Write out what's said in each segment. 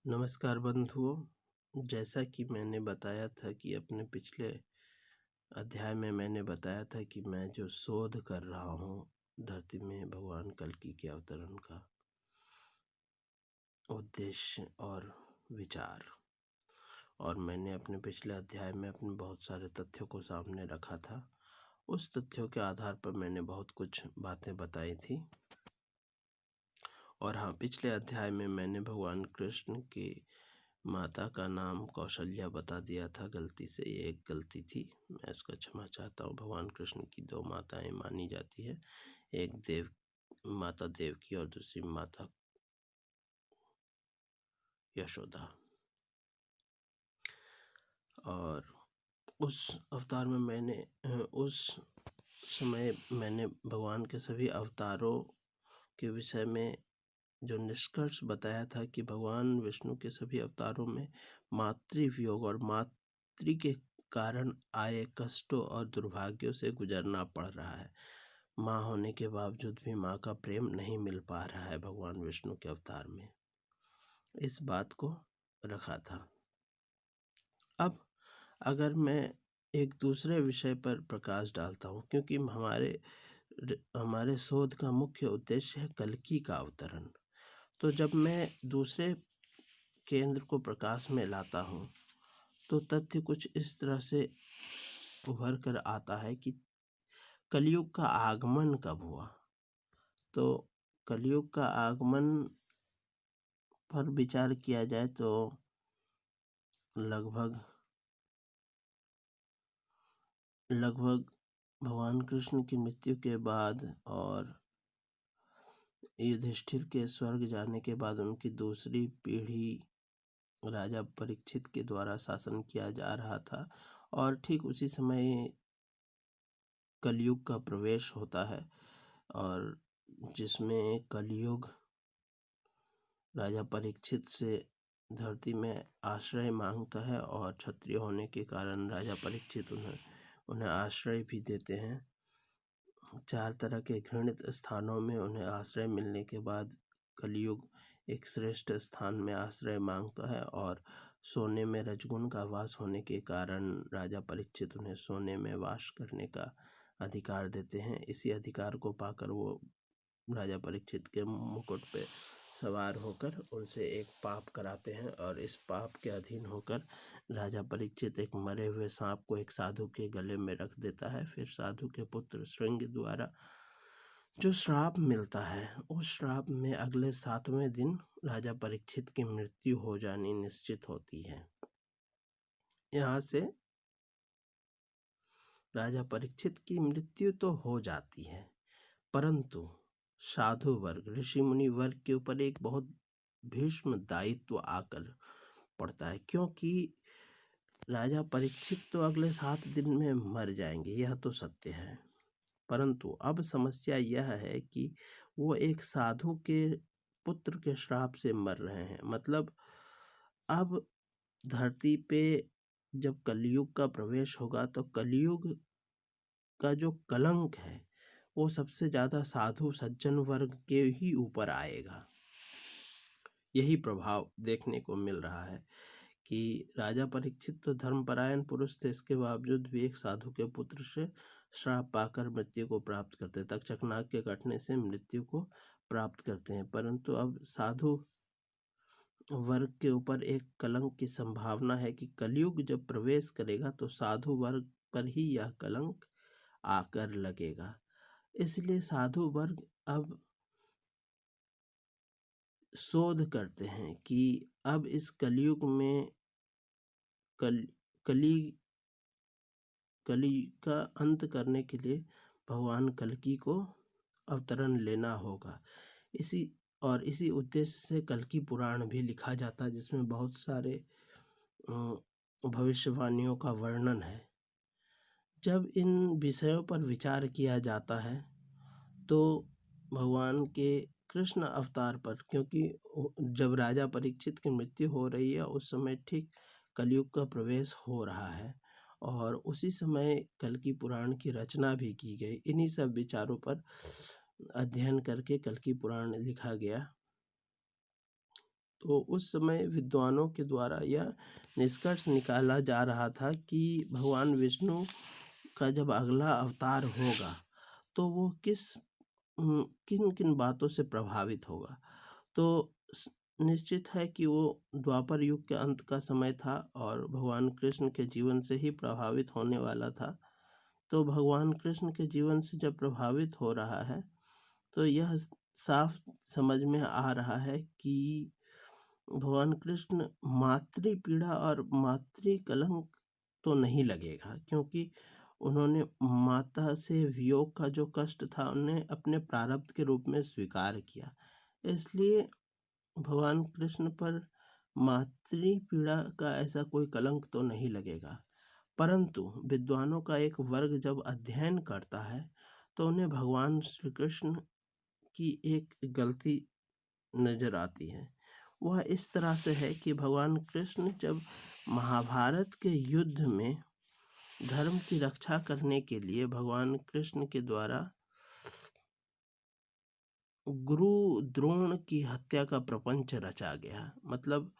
नमस्कार बंधुओं। जैसा कि मैंने बताया था कि अपने पिछले अध्याय में मैंने बताया था कि मैं जो शोध कर रहा हूँ धरती में भगवान कल्कि के अवतरण का उद्देश्य और विचार, और मैंने अपने पिछले अध्याय में अपने बहुत सारे तथ्यों को सामने रखा था। उस तथ्यों के आधार पर मैंने बहुत कुछ बातें बताई थी। और हाँ, पिछले अध्याय में मैंने भगवान कृष्ण की माता का नाम कौशल्या बता दिया था। गलती से ये एक गलती थी, मैं इसका क्षमा चाहता हूँ। भगवान कृष्ण की दो माताएं मानी जाती है, एक माता देवकी और दूसरी माता यशोदा। और उस अवतार में उस समय मैंने भगवान के सभी अवतारों के विषय में जो निष्कर्ष बताया था कि भगवान विष्णु के सभी अवतारों में मातृवियोग और मातृ के कारण आए कष्टों और दुर्भाग्यों से गुजरना पड़ रहा है। माँ होने के बावजूद भी माँ का प्रेम नहीं मिल पा रहा है भगवान विष्णु के अवतार में। इस बात को रखा था। अब अगर मैं एक दूसरे विषय पर प्रकाश डालता हूँ, क्योंकि हमारे शोध का मुख्य उद्देश्य है कल्कि का अवतरण, तो जब मैं दूसरे केंद्र को प्रकाश में लाता हूँ तो तथ्य कुछ इस तरह से उभर कर आता है कि कलयुग का आगमन कब हुआ। तो कलयुग का आगमन पर विचार किया जाए तो लगभग भगवान कृष्ण की मृत्यु के बाद और युधिष्ठिर के स्वर्ग जाने के बाद उनकी दूसरी पीढ़ी राजा परीक्षित के द्वारा शासन किया जा रहा था, और ठीक उसी समय कलयुग का प्रवेश होता है, और जिसमें कलयुग राजा परीक्षित से धरती में आश्रय मांगता है, और क्षत्रिय होने के कारण राजा परीक्षित उन्हें आश्रय भी देते हैं। 4 तरह के घृणित स्थानों में उन्हें आश्रय मिलने के बाद कलयुग एक श्रेष्ठ स्थान में आश्रय मांगता है, और सोने में रजगुण का वास होने के कारण राजा परीक्षित उन्हें सोने में वास करने का अधिकार देते हैं। इसी अधिकार को पाकर वो राजा परीक्षित के मुकुट पे सवार होकर उनसे एक पाप कराते हैं, और इस पाप के अधीन होकर राजा परीक्षित एक मरे हुए सांप को एक साधु के गले में रख देता है। फिर साधु के पुत्र श्रृंग द्वारा जो श्राप मिलता है, उस श्राप में अगले 7वें दिन राजा परीक्षित की मृत्यु हो जानी निश्चित होती है। यहाँ से राजा परीक्षित की मृत्यु तो हो जाती है, परंतु साधु वर्ग, ऋषि मुनि वर्ग के ऊपर एक बहुत भीष्म दायित्व आकर पड़ता है, क्योंकि राजा परीक्षित तो अगले 7 दिन में मर जाएंगे, यह तो सत्य है। परंतु अब समस्या यह है कि वो एक साधु के पुत्र के श्राप से मर रहे हैं। मतलब अब धरती पे जब कलयुग का प्रवेश होगा तो कलयुग का जो कलंक है वो सबसे ज़्यादा साधु सज्जन वर्ग के ही ऊपर आएगा। यही प्रभाव देखने को मिल रहा है कि राजा परीक्षित तो धर्मपरायण पुरुष थे, इसके बावजूद भी एक साधु के पुत्र से श्राप पाकर मृत्यु को प्राप्त करते, तक्षकनाग के कटने से मृत्यु को प्राप्त करते हैं। परंतु अब साधु वर्ग के ऊपर एक कलंक की संभावना है कि कलयुग जब प्रवेश करेगा तो साधु वर्ग पर ही यह कलंक आकर लगेगा। इसलिए साधु वर्ग अब शोध करते हैं कि अब इस कलयुग में कली का अंत करने के लिए भगवान कल्कि को अवतरण लेना होगा। इसी उद्देश्य से कल्कि पुराण भी लिखा जाता है, जिसमें बहुत सारे भविष्यवाणियों का वर्णन है। जब इन विषयों पर विचार किया जाता है तो भगवान के कृष्ण अवतार पर, क्योंकि जब राजा परीक्षित की मृत्यु हो रही है उस समय ठीक कलयुग का प्रवेश हो रहा है, और उसी समय कल्कि पुराण की रचना भी की गई। इन्हीं सब विचारों पर अध्ययन करके कल्कि पुराण लिखा गया। तो उस समय विद्वानों के द्वारा यह निष्कर्ष निकाला जा रहा था कि भगवान विष्णु का जब अगला अवतार होगा तो वो किन किन बातों से प्रभावित होगा। तो निश्चित है कि वो द्वापर युग के अंत का समय था और भगवान कृष्ण के जीवन से ही प्रभावित होने वाला था। तो भगवान कृष्ण के जीवन से जब प्रभावित हो रहा है तो यह साफ समझ में आ रहा है कि भगवान कृष्ण मातृ पीड़ा और मातृ कलंक तो नहीं लगेगा, क्योंकि उन्होंने माता से वियोग का जो कष्ट था उन्हें अपने प्रारब्ध के रूप में स्वीकार किया। इसलिए भगवान कृष्ण पर मातृ पीड़ा का ऐसा कोई कलंक तो नहीं लगेगा। परंतु विद्वानों का एक वर्ग जब अध्ययन करता है तो उन्हें भगवान श्री कृष्ण की एक गलती नजर आती है। वह इस तरह से है कि भगवान कृष्ण जब महाभारत के युद्ध में धर्म की रक्षा करने के लिए भगवान कृष्ण के द्वारा गुरु द्रोण की हत्या का प्रपंच रचा गया। मतलब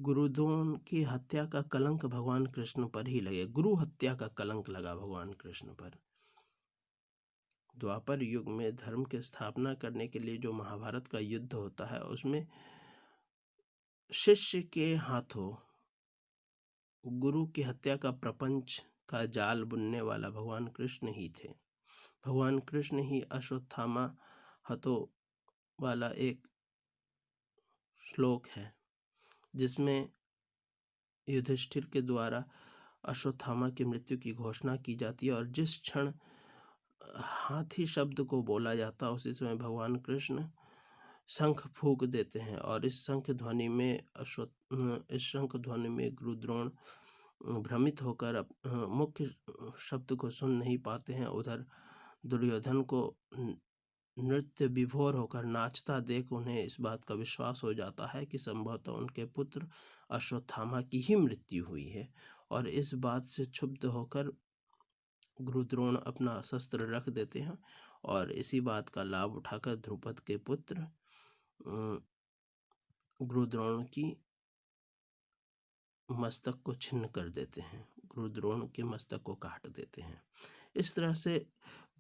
गुरु द्रोण की हत्या का कलंक भगवान कृष्ण पर ही लगे, गुरु हत्या का कलंक लगा भगवान कृष्ण पर। द्वापर युग में धर्म की स्थापना करने के लिए जो महाभारत का युद्ध होता है उसमें शिष्य के हाथों गुरु की हत्या का प्रपंच का जाल बुनने वाला भगवान कृष्ण ही थे। भगवान कृष्ण ही अश्वत्थामा हतो वाला एक श्लोक है जिसमें युधिष्ठिर के द्वारा अश्वत्थामा की मृत्यु की घोषणा की जाती है और जिस क्षण हाथी शब्द को बोला जाता है उसी समय भगवान कृष्ण शंख फूंक देते हैं और इस शंख ध्वनि में गुरुद्रोण भ्रमित होकर मुख्य शब्द को सुन नहीं पाते हैं। उधर दुर्योधन को नृत्य विभोर होकर नाचता देख उन्हें इस बात का विश्वास हो जाता है कि संभवतः उनके पुत्र अश्वत्थामा की ही मृत्यु हुई है और इस बात से क्षुब्ध होकर गुरुद्रोण अपना शस्त्र रख देते हैं और इसी बात का लाभ उठाकर ध्रुपद के पुत्र गुरुद्रोण की मस्तक को छिन्न कर देते हैं, गुरुद्रोण के मस्तक को काट देते हैं। इस तरह से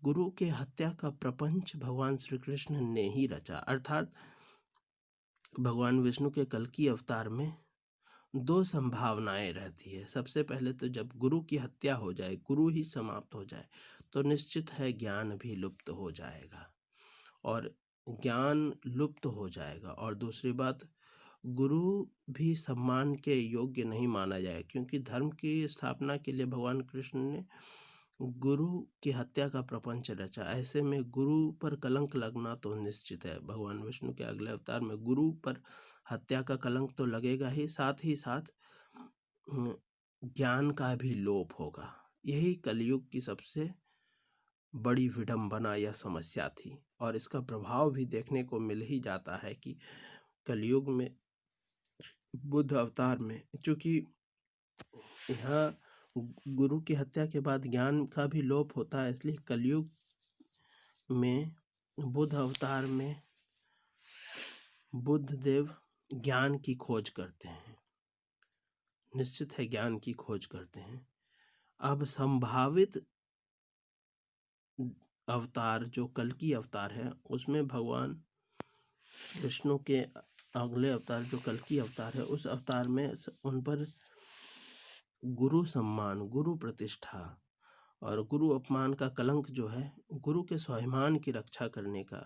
गुरु के हत्या का प्रपंच भगवान श्री कृष्ण ने ही रचा। अर्थात भगवान विष्णु के कल्कि अवतार में दो संभावनाएं रहती है। सबसे पहले तो जब गुरु की हत्या हो जाए, गुरु ही समाप्त हो जाए, तो निश्चित है ज्ञान भी लुप्त हो जाएगा और ज्ञान लुप्त हो जाएगा। और दूसरी बात, गुरु भी सम्मान के योग्य नहीं माना जाए, क्योंकि धर्म की स्थापना के लिए भगवान कृष्ण ने गुरु की हत्या का प्रपंच रचा। ऐसे में गुरु पर कलंक लगना तो निश्चित है। भगवान विष्णु के अगले अवतार में गुरु पर हत्या का कलंक तो लगेगा ही साथ ज्ञान का भी लोप होगा। यही कलयुग की सबसे बड़ी विडंबना या समस्या थी और इसका प्रभाव भी देखने को मिल ही जाता है कि कलयुग में बुद्ध अवतार में, चूंकि यहाँ गुरु की हत्या के बाद ज्ञान का भी लोप होता है, इसलिए कलयुग में बुद्ध अवतार में बुद्ध देव ज्ञान की खोज करते हैं, निश्चित है ज्ञान की खोज करते हैं। अब संभावित अवतार जो कल्कि अवतार है उसमें भगवान विष्णु के अगले अवतार जो कल्कि अवतार है उस अवतार में उन पर गुरु सम्मान, गुरु प्रतिष्ठा और गुरु अपमान का कलंक जो है, गुरु के स्वाभिमान की रक्षा करने का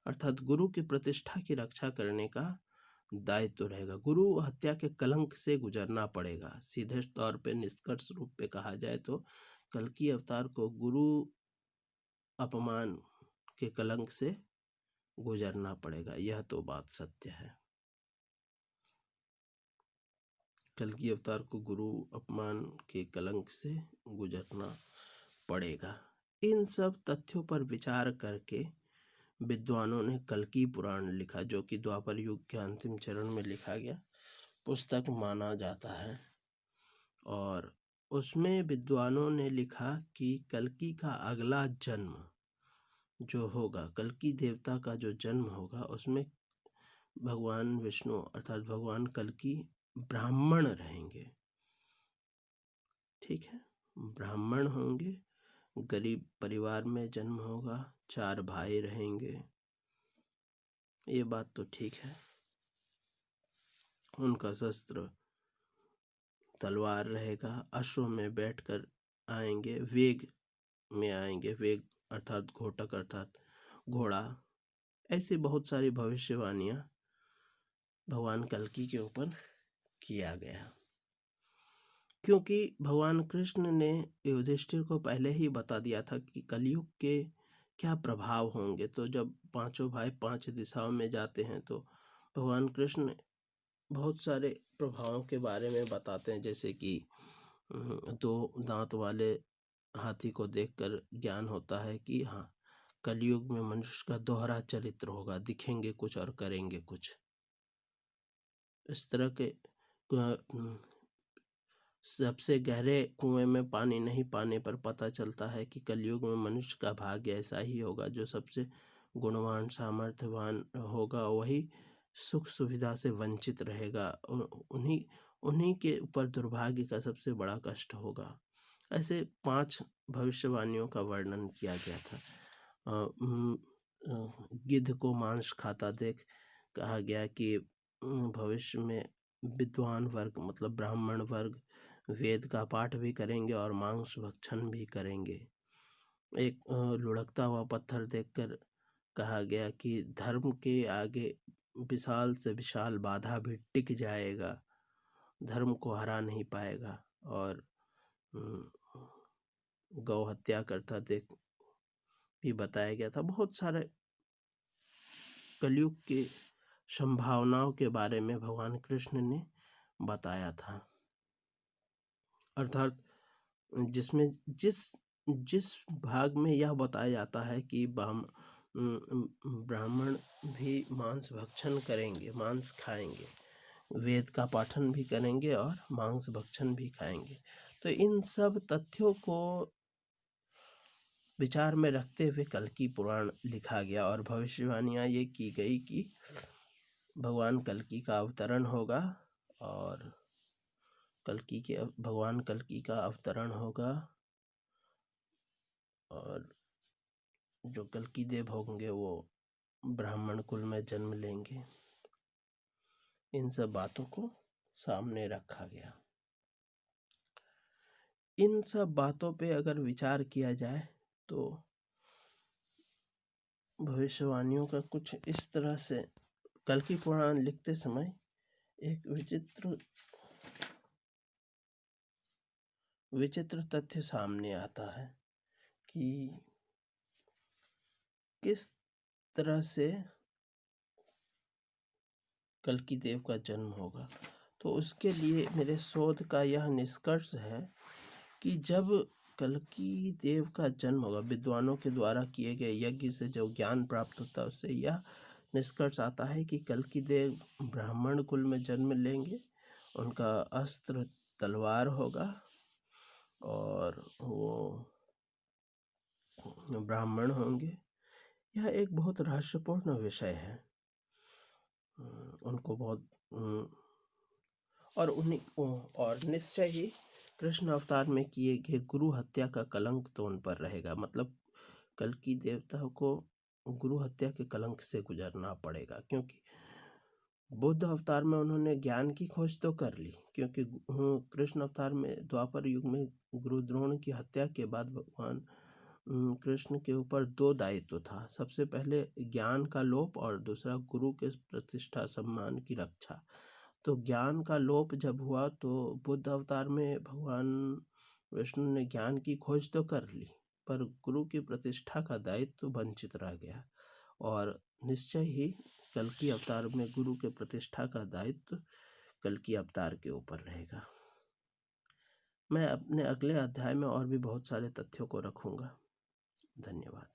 अर्थात गुरु की प्रतिष्ठा की रक्षा करने का दायित्व रहेगा। गुरु हत्या के कलंक से गुजरना पड़ेगा। सीधे तौर पे निष्कर्ष रूप पे कहा जाए तो कल्कि अवतार को गुरु अपमान के कलंक से गुजरना पड़ेगा, यह तो बात सत्य है। कल्कि अवतार को गुरु अपमान के कलंक से गुजरना पड़ेगा। इन सब तथ्यों पर विचार करके विद्वानों ने कल्कि पुराण लिखा, जो कि द्वापर युग के अंतिम चरण में लिखा गया पुस्तक माना जाता है। और उसमें विद्वानों ने लिखा कि कल्कि का अगला जन्म जो होगा, कल्कि देवता का जो जन्म होगा उसमें भगवान विष्णु अर्थात भगवान कल्कि ब्राह्मण रहेंगे। ठीक है, ब्राह्मण होंगे, गरीब परिवार में जन्म होगा, 4 भाई रहेंगे, ये बात तो ठीक है। उनका शस्त्र तलवार रहेगा, अश्व में बैठकर आएंगे, वेग में आएंगे, वेग अर्थात घोटक अर्थात घोड़ा। ऐसी बहुत सारी भविष्यवाणियां भगवान कल्कि के ऊपर किया गया, क्योंकि भगवान कृष्ण ने युधिष्ठिर को पहले ही बता दिया था कि कलयुग के क्या प्रभाव होंगे। तो जब पांचों भाई 5 दिशाओं में जाते हैं तो भगवान कृष्ण बहुत सारे प्रभावों के बारे में बताते हैं, जैसे कि 2 दांत वाले हाथी को देखकर ज्ञान होता है कि हाँ, कलयुग में मनुष्य का दोहरा चरित्र होगा, दिखेंगे कुछ और करेंगे कुछ। इस तरह के सबसे गहरे कुएं में पानी नहीं पाने पर पता चलता है कि कलयुग में मनुष्य का भाग्य ऐसा ही होगा। जो सबसे गुणवान सामर्थ्यवान होगा वही सुख सुविधा से वंचित रहेगा, उन्हीं के ऊपर दुर्भाग्य का सबसे बड़ा कष्ट होगा। ऐसे 5 भविष्यवाणियों का वर्णन किया गया था। गिद्ध को मांस खाता देख कहा गया कि भविष्य में विद्वान वर्ग मतलब ब्राह्मण वर्ग वेद का पाठ भी करेंगे और मांस भक्षण भी करेंगे। एक लुढ़कता हुआ पत्थर देखकर कहा गया कि धर्म के आगे विशाल से विशाल बाधा भी टिक जाएगा, धर्म को हरा नहीं पाएगा। और गौ हत्या करता देख भी बताया गया था। बहुत सारे कलयुग के संभावनाओं के बारे में भगवान कृष्ण ने बताया था, अर्थात जिसमें जिस भाग में यह बताया जाता है कि ब्राह्मण भी मांस भक्षण करेंगे, मांस खाएंगे, वेद का पाठन भी करेंगे और मांस भक्षण भी खाएंगे। तो इन सब तथ्यों को विचार में रखते हुए कल्कि पुराण लिखा गया और भविष्यवाणियां ये की गई कि भगवान कल्कि का अवतरण होगा और भगवान कल्कि का अवतरण होगा और जो कल्कि देव होंगे वो ब्राह्मण कुल में जन्म लेंगे। इन सब बातों को सामने रखा गया। इन सब बातों पे अगर विचार किया जाए तो भविष्यवाणियों का कुछ इस तरह से कल्कि पुराण लिखते समय एक विचित्र तथ्य सामने आता है कि किस तरह से कल्कि देव का जन्म होगा। तो उसके लिए मेरे शोध का यह निष्कर्ष है कि जब कल्कि देव का जन्म होगा, विद्वानों के द्वारा किए गए यज्ञ से जो ज्ञान प्राप्त होता है उससे यह निष्कर्ष आता है कि कल्कि देव ब्राह्मण कुल में जन्म लेंगे, उनका अस्त्र तलवार होगा और वो ब्राह्मण होंगे। यह एक बहुत रहस्यपूर्ण विषय है। उनको बहुत और निश्चय ही कृष्ण अवतार में किए गए गुरु हत्या का कलंक तो उन पर रहेगा। मतलब कल्कि देवता को गुरु हत्या के कलंक से गुजरना पड़ेगा, क्योंकि बुद्ध अवतार में उन्होंने ज्ञान की खोज तो कर ली, क्योंकि कृष्ण अवतार में द्वापर युग में गुरु द्रोण की हत्या के बाद भगवान कृष्ण के ऊपर 2 दायित्व था। सबसे पहले ज्ञान का लोप और दूसरा गुरु के प्रतिष्ठा सम्मान की रक्षा। तो ज्ञान का लोप जब हुआ तो बुद्ध अवतार में भगवान विष्णु ने ज्ञान की खोज तो कर ली, पर गुरु की प्रतिष्ठा का दायित्व वंचित रह गया। और निश्चय ही कल्कि अवतार में गुरु के प्रतिष्ठा का दायित्व कल्कि अवतार के ऊपर रहेगा। मैं अपने अगले अध्याय में और भी बहुत सारे तथ्यों को रखूंगा। धन्यवाद।